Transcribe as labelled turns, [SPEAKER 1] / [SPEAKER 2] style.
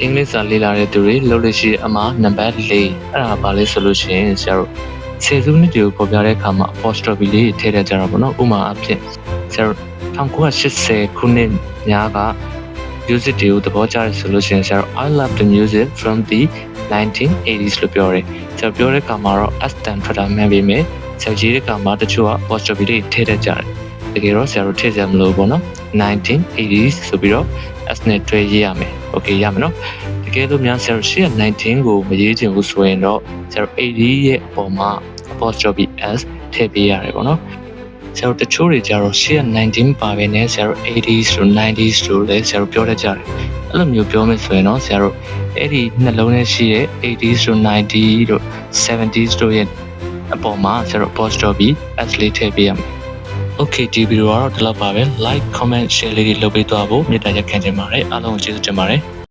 [SPEAKER 1] English စာလေ့လာတဲ့သူတွေလုပ်လို့ရှိအမှာနံပါတ်4အဲ့ဒါပါလဲဆိုလို့ရှိရင်ဆရာတို့စေစုနှစ်တွေကိုပေါ်ပြတဲ့အခါမှာ apostrophe လေးထည့်ရကြတာပေါ့နော်ဥမာအဖြစ်ဆရာတို့1980ခုနှစ်များက music တွေကိုသဘောကျတယ်ဆိုလို့ရှိရင်ဆရာတို့ I love the music from the 1980s လို့ပြောတယ်ဆရာပြောတဲ့အခါမှာတော့ S တန်ထွက်တာမှန်ပေမဲ့ဆရာရေးတဲ့အခါမှာတချို့က apostrophe တွေထည့်တတ်ကြတယ်တကယ်တော့ဆရာတို့ထည့်စရာမလိုဘူးပေါ့နော် 1980s ဆိုပြီးတော့ S နဲ့တွဲရေးရမယ် okay ရမယ်နော်တကယ်လို့များဆရာတို့ရှေ့က19ကိုမရေးချင်ဘူးဆိုရင်တော့ဆရာတို့80ရဲ့အပေါ်မှာ apostrophe S ထည့်ပေးရတယ်ပေါ့နော်ဆရာတို့တချို့တွေကြတော့ရှေ့က19ပါပဲနဲ့ဆရာတို့ 80s လို့ 90s လို့လည်းဆရာတို့ပြောတတ်ကြတယ်အဲ့လိုမျိုးပြောမယ်ဆိုရင်တော့ဆရာတို့အဲ့ဒီနှလုံးထဲရှိတဲ့ 80s လို့ 90s လို့ 70s လို့ရဲ့အပေါ်မှာဆရာတို့ apostrophe S လေးထည့်ပေးရမယ်Okay ဒီဗီဒီယိုကတော့ဒီလောက်ပါပဲ like comment share လေးတွေလုပ်ပေးသွားဖို့မေတ္တာရပ်ခံချင်ပါတယ်အားလုံးကိုကျေးဇူးတင်ပါတယ်